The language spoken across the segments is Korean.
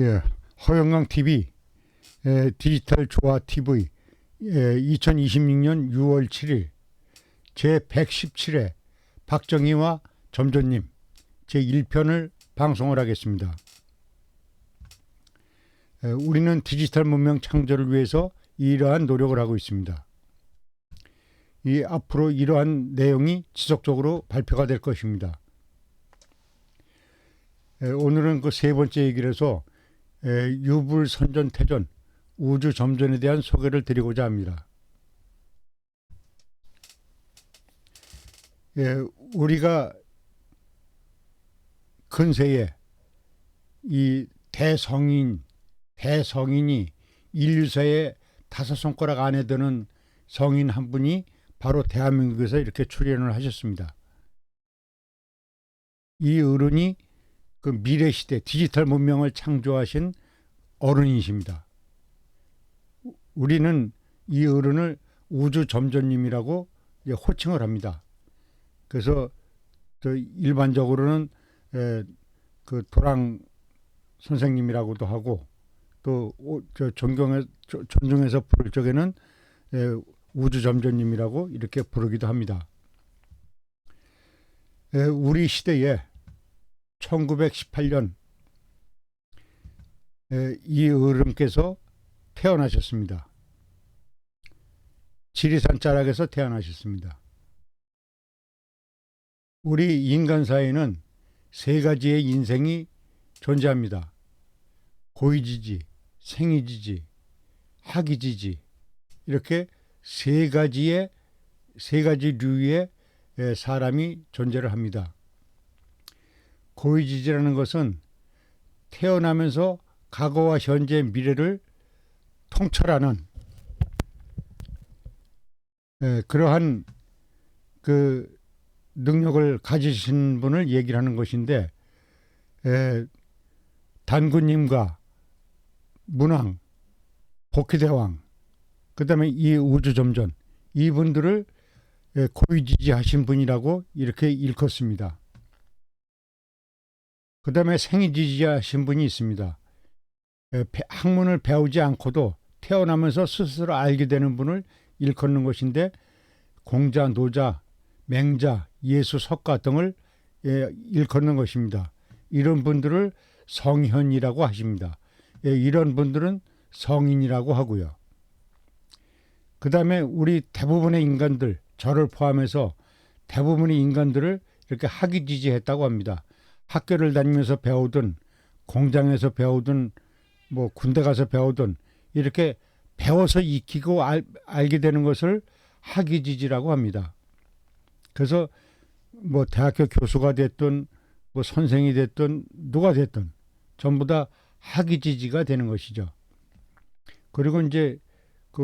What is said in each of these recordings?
예, 허영광 TV, 디지털 조화 TV, 2026년 6월 7일 제117회 박정희와 점조님 제1편을 방송을 하겠습니다. 우리는 디지털 문명 창조를 위해서 이러한 노력을 하고 있습니다. 앞으로 이러한 내용이 지속적으로 발표가 될 것입니다. 오늘은 그 세 번째 얘기를 해서 유불선전태전, 우주점전에 대한 소개를 드리고자 합니다. 우리가 근세에 이 대성인이 인류사의 5손가락 안에 드는 성인 한 분이 바로 대한민국에서 이렇게 출연을 하셨습니다. 이 어른이 그 미래시대 디지털 문명을 창조하신 어른이십니다. 우리는 이 어른을 우주점전님이라고 호칭을 합니다. 그래서 일반적으로는 그 도랑 선생님이라고도 하고 또 존중해서 부를 적에는 우주점전님이라고 이렇게 부르기도 합니다. 우리 시대에 1918년 이 어른께서 태어나셨습니다. 지리산 자락에서 태어나셨습니다. 우리 인간 사회는 세 가지의 인생이 존재합니다. 고이지지, 생이지지, 학이지지, 이렇게 세 가지 류의 사람이 존재를 합니다. 고이지지라는 것은 태어나면서 과거와 현재, 미래를 통찰하는 그러한 그 능력을 가지신 분을 얘기를 하는 것인데, 단군님과 문왕, 복희대왕, 그 다음에 이 우주점전, 이분들을 고위지지하신 분이라고 이렇게 일컫습니다. 그 다음에 생이지지하신 분이 있습니다. 학문을 배우지 않고도 태어나면서 스스로 알게 되는 분을 일컫는 것인데, 공자, 노자, 맹자, 예수, 석가 등을 일컫는 것입니다. 이런 분들을 성현이라고 하십니다. 이런 분들은 성인이라고 하고요. 그 다음에 우리 대부분의 인간들, 저를 포함해서 대부분의 인간들을 이렇게 학이지지했다고 합니다. 학교를 다니면서 배우든 공장에서 배우든 뭐 군대 가서 배우든 이렇게 배워서 익히고 알게 되는 것을 학이지지라고 합니다. 그래서 뭐 대학교 교수가 됐든 뭐 선생이 됐든 누가 됐든 전부 다 학이지지가 되는 것이죠. 그리고 이제 그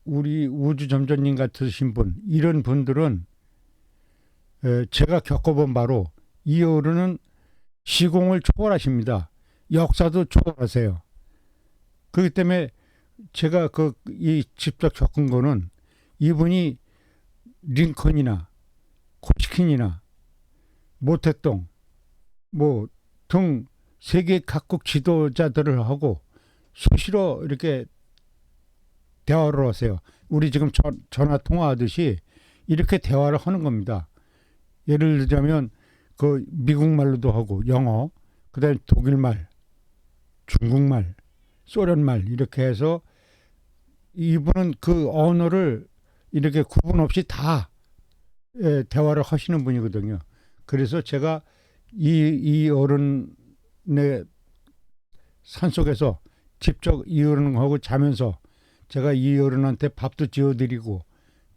우리 우주점전님 같으신 분, 이런 분들은 제가 겪어본 바로 이 어른은 시공을 초월하십니다. 역사도 초월하세요. 그렇기 때문에 제가 이 직접 겪은 거는 이분이 링컨이나 코치킨이나 모태똥 뭐 등 세계 각국 지도자들을 하고 수시로 이렇게 대화를 하세요. 우리 지금 전화 통화하듯이 이렇게 대화를 하는 겁니다. 예를 들자면 그 미국 말로도 하고 영어, 그다음에 독일말, 중국말, 소련말 이렇게 해서 이분은 그 언어를 이렇게 구분 없이 다 대화를 하시는 분이거든요. 그래서 제가 이 어른의 산속에서 직접 이 어른하고 자면서 제가 이 어른한테 밥도 지어드리고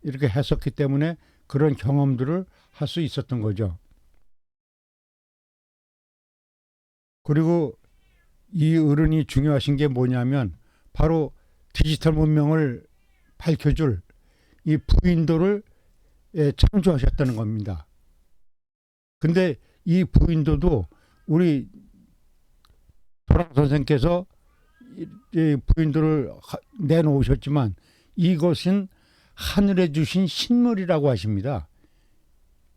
이렇게 했었기 때문에 그런 경험들을 할 수 있었던 거죠. 그리고 이 어른이 중요하신 게 뭐냐면 바로 디지털 문명을 밝혀줄 이 부인도를 창조하셨다는 겁니다. 근데 이 부인도도 우리 도랑 선생께서 이 부인도를 내놓으셨지만 이것은 하늘에 주신 신물이라고 하십니다.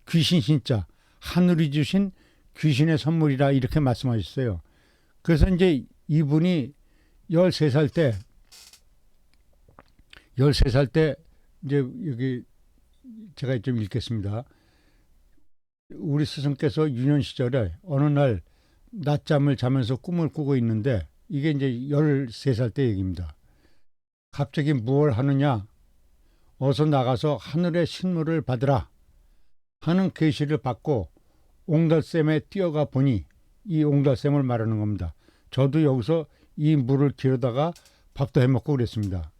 귀신 신자, 하늘이 주신 귀신의 선물이라 이렇게 말씀하셨어요. 그래서 이제 이분이 13살 때 13살 때 이제 여기 제가 좀 읽겠습니다. 우리 스승께서 유년 시절에 어느 날 낮잠을 자면서 꿈을 꾸고 있는데 이게 이제 13살 때 얘기입니다. 갑자기 무얼 하느냐? 어서 나가서 하늘의 신물을 받으라 하는 계시를 받고 옹달샘에 뛰어가 보니 이 옹달샘을 말하는 겁니다. 저도 여기서 이 물을 기르다가 밥도 해먹고 그랬습니다.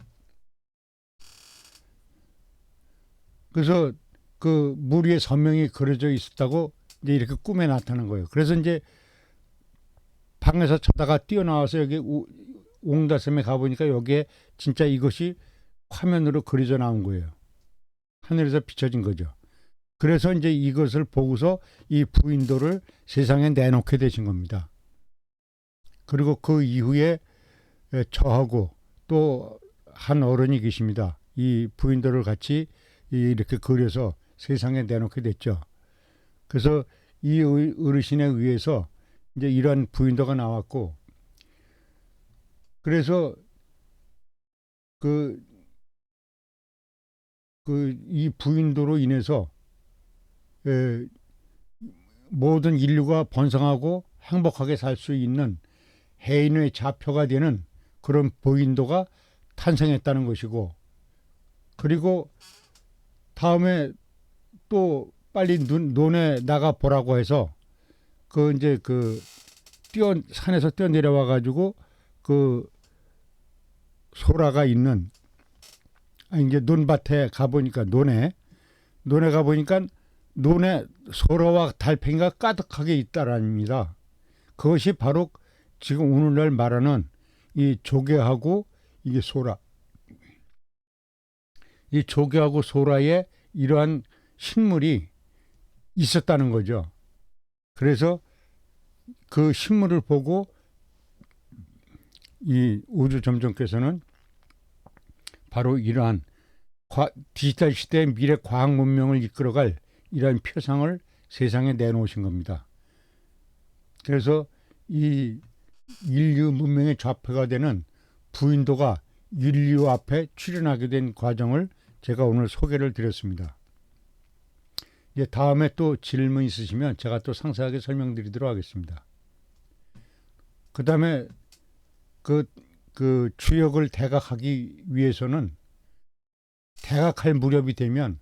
그래서 그 물 위에 선명히 그려져 있었다고 이제 이렇게 꿈에 나타난 거예요. 그래서 이제 방에서 자다가 뛰어나와서 여기 옹달샘에 가보니까 여기에 진짜 이것이 화면으로 그려져 나온 거예요. 하늘에서 비춰진 거죠. 그래서 이제 이것을 보고서 이 부인도를 세상에 내놓게 되신 겁니다. 그리고 그 이후에 저하고 또 한 어른이 계십니다. 이 부인도를 같이 이렇게 그려서 세상에 내놓게 됐죠. 그래서 이 어르신에 의해서 이제 이러한 부인도가 나왔고, 그래서 이 부인도로 인해서 모든 인류가 번성하고 행복하게 살 수 있는 해인의 좌표가 되는 그런 부인도가 탄생했다는 것이고, 그리고 다음에 또 빨리 논에 나가 보라고 해서 그 이제 그 산에서 뛰어 내려와 가지고 그 소라가 있는 이제 논밭에 가 보니까 논에 가 보니까 논에 소라와 달팽이가 가득하게 있다랍니다. 그것이 바로 지금 오늘날 말하는 이 조개하고 이게 소라, 이 조개하고 소라의 이러한 식물이 있었다는 거죠. 그래서 그 식물을 보고 이 우주점정께서는 바로 이러한 디지털 시대의 미래 과학 문명을 이끌어갈 이러한 표상을 세상에 내놓으신 겁니다. 그래서 이 인류 문명의 좌표가 되는 부인도가 인류 앞에 출현하게 된 과정을 제가 오늘 소개를 드렸습니다. 이제 다음에 또 질문 있으시면 제가 또 상세하게 설명드리도록 하겠습니다. 그 다음에 그 주역을 대각하기 위해서는 대각할 무렵이 되면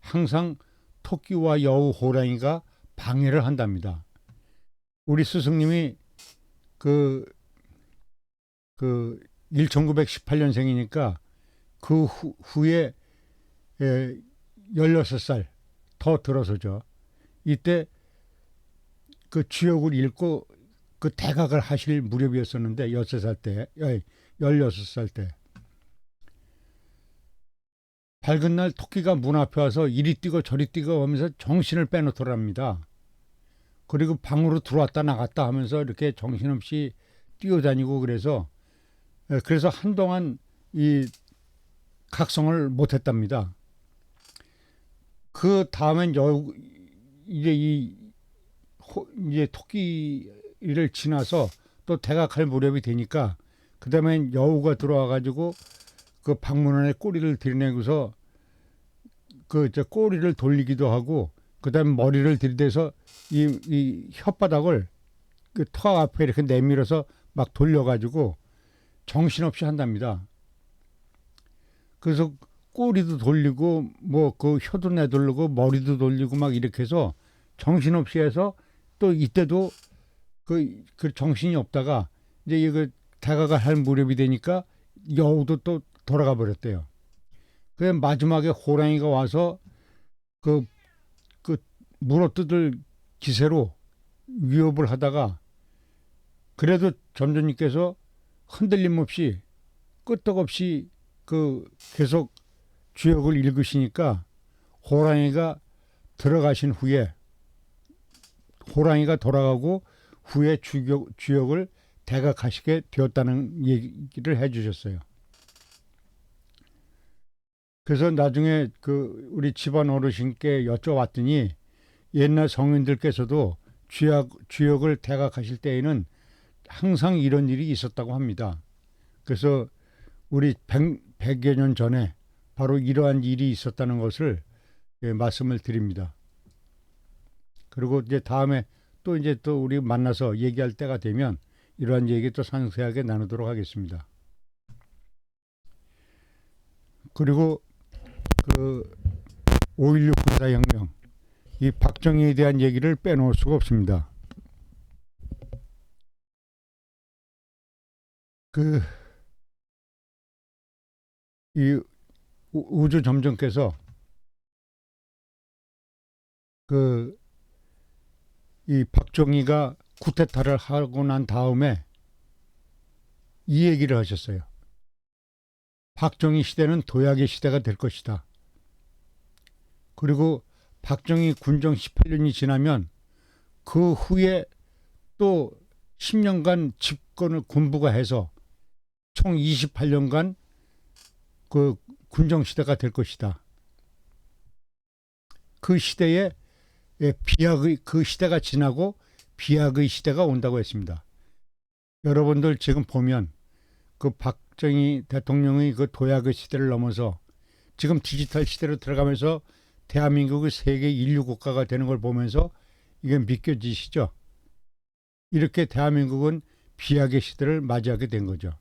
항상 토끼와 여우, 호랑이가 방해를 한답니다. 우리 스승님이 1918년생이니까 그 후에 16살 더 들어서죠. 이때 그 주역을 읽고 그 대각을 하실 무렵이었었는데 16살 때 밝은 날 토끼가 문 앞에 와서 이리 뛰고 저리 뛰고 하면서 정신을 빼놓더랍니다. 그리고 방으로 들어왔다 나갔다 하면서 이렇게 정신없이 뛰어다니고 그래서 한동안 이 각성을 못했답니다. 그 다음엔 이제 토끼를 지나서 또 대각할 무렵이 되니까 그 다음엔 여우가 들어와 가지고 그 방문안에 꼬리를 들이내고서 꼬리를 돌리기도 하고 그 다음에 머리를 들이대서 이 혓바닥을 그 턱 앞에 이렇게 내밀어서 막 돌려가지고 정신없이 한답니다. 그래서 꼬리도 돌리고 뭐 그 혀도 내돌리고 머리도 돌리고 막 이렇게 해서 정신없이 해서 또 이때도 그 정신이 없다가 이제 이거 다가가 할 무렵이 되니까 여우도 또 돌아가 버렸대요. 그 마지막에 호랑이가 와서 그 물어뜯을 기세로 위협을 하다가 그래도 점주님께서 흔들림 없이 끄떡없이 계속 주역을 읽으시니까 호랑이가 들어가신 후에 호랑이가 돌아가고 후에 주역을 대각하시게 되었다는 얘기를 해주셨어요. 그래서 나중에 우리 집안 어르신께 여쭤봤더니 옛날 성인들께서도 주역을 대각하실 때에는 항상 이런 일이 있었다고 합니다. 그래서 우리 100여 년 전에 바로 이러한 일이 있었다는 것을 말씀을 드립니다. 그리고 이제 다음에 또 이제 또 우리 만나서 얘기할 때가 되면 이러한 얘기 또 상세하게 나누도록 하겠습니다. 그리고 그 5.16 군사혁명, 이 박정희에 대한 얘기를 빼놓을 수가 없습니다. 그 이 우주점정께서 그 이 박정희가 쿠데타를 하고 난 다음에 이 얘기를 하셨어요. 박정희 시대는 도약의 시대가 될 것이다. 그리고 박정희 군정 18년이 지나면 그 후에 또 10년간 집권을 군부가 해서 총 28년간 그 군정 시대가 될 것이다. 그 시대에 비약의 그 시대가 지나고 비약의 시대가 온다고 했습니다. 여러분들 지금 보면 그 박정희 대통령의 그 도약의 시대를 넘어서 지금 디지털 시대로 들어가면서 대한민국의 세계 인류 국가가 되는 걸 보면서 이게 믿겨지시죠? 이렇게 대한민국은 비약의 시대를 맞이하게 된 거죠.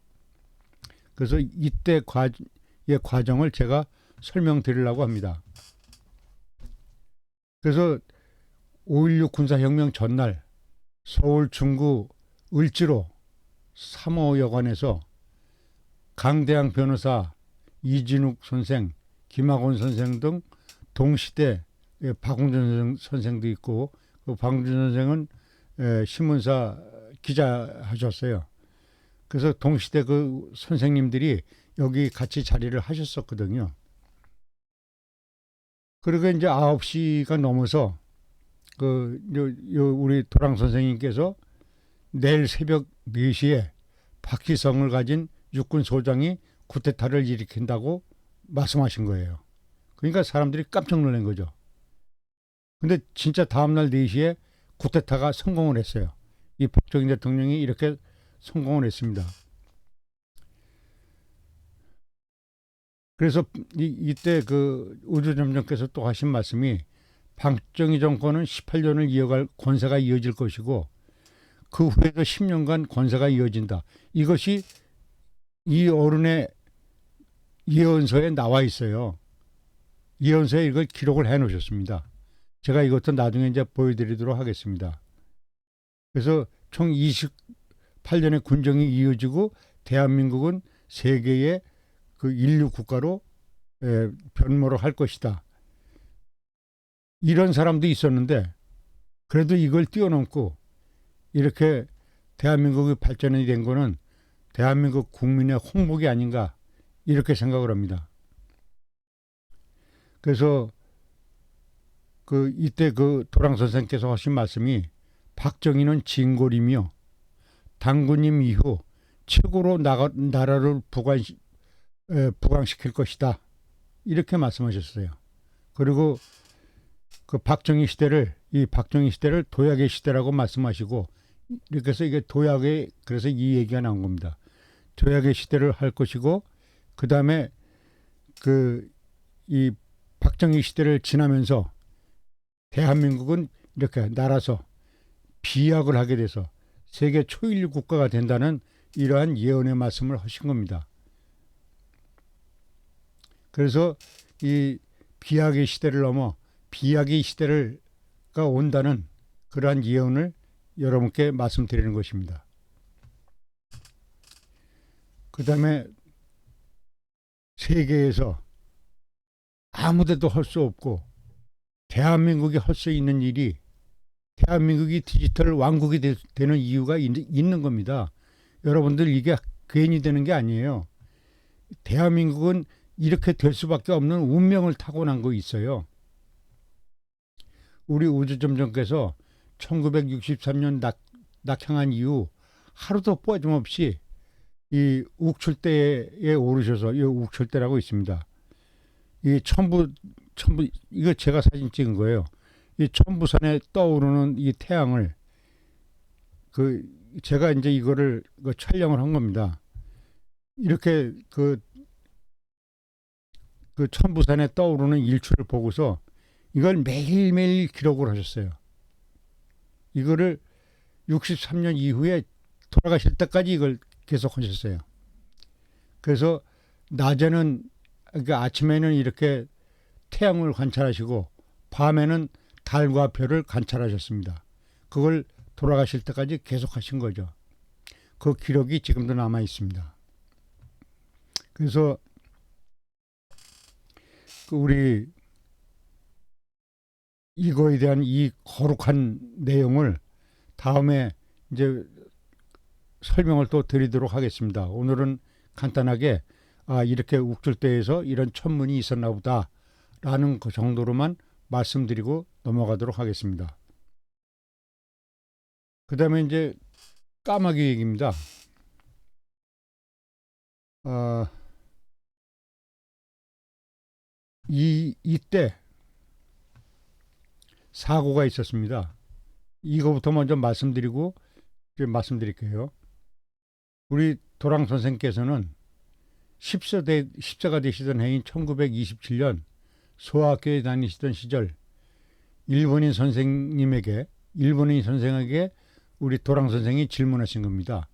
그래서 이때 과정을 제가 설명드리려고 합니다. 그래서 5.16 군사혁명 전날 서울 중구 을지로 3호 여관에서 강대항 변호사, 이진욱 선생, 김학원 선생 등 동시대 박웅준 선생도 있고, 그 박웅준 선생은 신문사 기자 하셨어요. 그래서 동시대 그 선생님들이 여기 같이 자리를 하셨었거든요. 그러고 이제 9시가 넘어서 우리 도랑 선생님께서 내일 새벽 4시에 박희성을 가진 육군 소장이 쿠데타를 일으킨다고 말씀하신 거예요. 그러니까 사람들이 깜짝 놀란 거죠. 근데 진짜 다음날 4시에 쿠데타가 성공을 했어요. 이 박정희 대통령이 이렇게 성공을 했습니다. 그래서 이때 그 우주점정께서 또 하신 말씀이 박정희 정권은 18년을 이어갈 권세가 이어질 것이고 그 후에도 10년간 권세가 이어진다. 이것이 이 어른의 예언서에 나와 있어요. 예언서에 이걸 기록을 해 놓으셨습니다. 제가 이것도 나중에 이제 보여드리도록 하겠습니다. 그래서 총 28년의 군정이 이어지고 대한민국은 세계의 그 인류 국가로 변모를 할 것이다. 이런 사람도 있었는데 그래도 이걸 뛰어넘고 이렇게 대한민국이 발전이 된 거는 대한민국 국민의 홍복이 아닌가 이렇게 생각을 합니다. 그래서 이때 그 도랑 선생께서 하신 말씀이 박정희는 진골이며 당군님 이후 최고로 나라를 부강시킬 것이다. 이렇게 말씀하셨어요. 그리고 그 박정희 시대를 도약의 시대라고 말씀하시고 이렇게 해서 이게 그래서 이 얘기가 나온 겁니다. 도약의 시대를 할 것이고 그 다음에 이 박정희 시대를 지나면서 대한민국은 이렇게 날아서 비약을 하게 돼서 세계 초일류 국가가 된다는 이러한 예언의 말씀을 하신 겁니다. 그래서 이 비약의 시대를 넘어 비약의 시대가 온다는 그러한 예언을 여러분께 말씀드리는 것입니다. 그 다음에 세계에서 아무데도 할 수 없고 대한민국이 할 수 있는 일이 대한민국이 디지털 왕국이 되는 이유가 있는 겁니다. 여러분들 이게 괜히 되는 게 아니에요. 대한민국은 이렇게 될 수밖에 없는 운명을 타고난 거 있어요. 우리 우주점정께서 1963년 낙향한 이후 하루도 빠짐없이 이 욱출대에 오르셔서 이 욱출대라고 있습니다. 이 천부 이거 제가 사진 찍은 거예요. 이 천부산에 떠오르는 이 태양을 제가 이제 이거를 촬영을 한 겁니다. 이렇게 그 천부산에 떠오르는 일출을 보고서 이걸 매일매일 기록을 하셨어요. 이거를 63년 이후에 돌아가실 때까지 이걸 계속 하셨어요. 그래서 낮에는, 그러니까 아침에는 이렇게 태양을 관찰하시고 밤에는 달과 별을 관찰하셨습니다. 그걸 돌아가실 때까지 계속 하신 거죠. 그 기록이 지금도 남아 있습니다. 그래서 우리 이거에 대한 이 거룩한 내용을 다음에 이제 설명을 또 드리도록 하겠습니다. 오늘은 간단하게 이렇게 욱줄대에서 이런 천문이 있었나 보다라는 그 정도로만 말씀드리고 넘어가도록 하겠습니다. 그 다음에 이제 까마귀 얘기입니다. 이때 사고가 있었습니다. 이거부터 먼저 말씀드릴게요. 우리 도랑 선생께서는 10세가 되시던 해인 1927년 소학교에 다니시던 시절 일본인 선생에게 우리 도랑 선생이 질문하신 겁니다.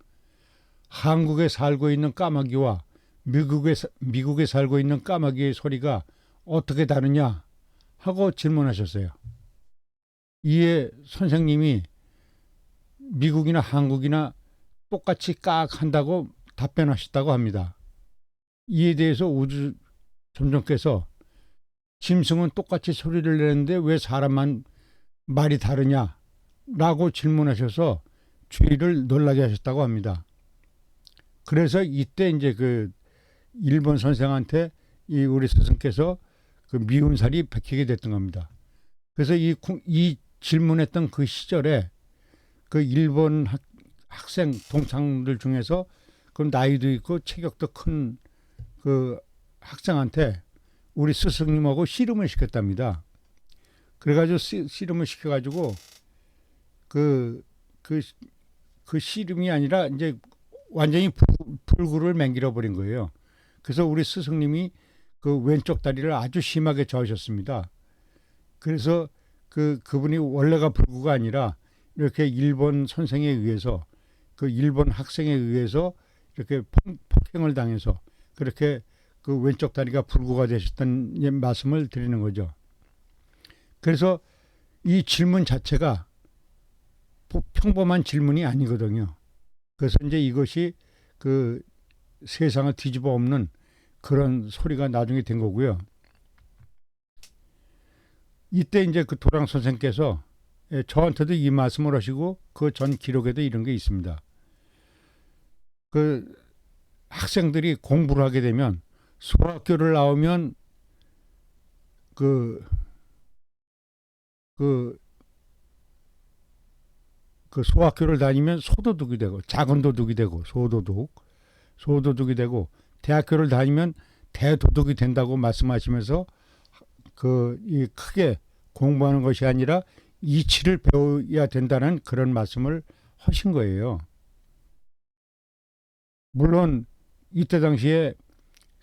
한국에 살고 있는 까마귀와 미국에 살고 있는 까마귀의 소리가 어떻게 다르냐 하고 질문하셨어요. 이에 선생님이 미국이나 한국이나 똑같이 깍 한다고 답변하셨다고 합니다. 이에 대해서 우주점정께서 짐승은 똑같이 소리를 내는데 왜 사람만 말이 다르냐 라고 질문하셔서 주의를 놀라게 하셨다고 합니다. 그래서 이때 이제 그 일본 선생한테 우리 스승께서 그 미운살이 베끼게 됐던 겁니다. 그래서 이 질문했던 그 시절에 그 일본 학생 동창들 중에서 그 나이도 있고 체격도 큰 그 학생한테 우리 스승님하고 씨름을 시켰답니다. 그래가지고 씨름을 시켜가지고 그 씨름이 아니라 이제 완전히 불구를 맹길어 버린 거예요. 그래서 우리 스승님이 그 왼쪽 다리를 아주 심하게 저으셨습니다. 그래서 그분이 원래가 불구가 아니라 이렇게 일본 선생에 의해서 그 일본 학생에 의해서 이렇게 폭행을 당해서 그렇게 그 왼쪽 다리가 불구가 되셨다는 말씀을 드리는 거죠. 그래서 이 질문 자체가 평범한 질문이 아니거든요. 그래서 이제 이것이 그 세상을 뒤집어 엎는 그런 소리가 나중에 된 거고요. 이때 이제 그 도랑 선생께서 저한테도 이 말씀을 하시고 그 전 기록에도 이런 게 있습니다. 그 학생들이 공부를 하게 되면 소학교를 나오면 그 소학교를 다니면 소도둑이 되고 작은 도둑이 되고 소도둑이 되고 대학교를 다니면 대도둑이 된다고 말씀하시면서 이 크게 공부하는 것이 아니라 이치를 배워야 된다는 그런 말씀을 하신 거예요. 물론 이때 당시에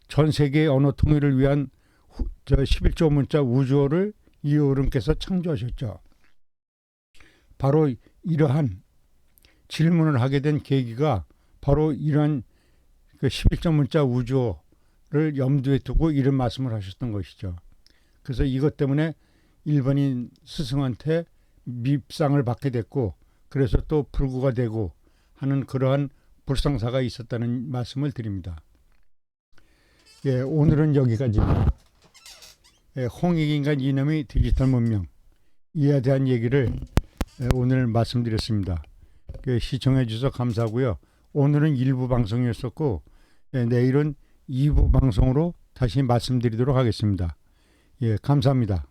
전 세계의 언어 통일을 위한 11조 문자 우주어를 이어른께서 창조하셨죠. 바로 이러한 질문을 하게 된 계기가 바로 이러한 그 11조 문자 우주어를 염두에 두고 이런 말씀을 하셨던 것이죠. 그래서 이것 때문에 일본인 스승한테 밉상을 받게 됐고 그래서 또 불구가 되고 하는 그러한 불상사가 있었다는 말씀을 드립니다. 예, 오늘은 여기까지입니다. 예, 홍익인간 이념의 디지털 문명 이에 대한 얘기를 오늘 말씀드렸습니다. 시청해 주셔서 감사하고요. 오늘은 1부 방송이었었고 내일은 2부 방송으로 다시 말씀드리도록 하겠습니다. 예, 감사합니다.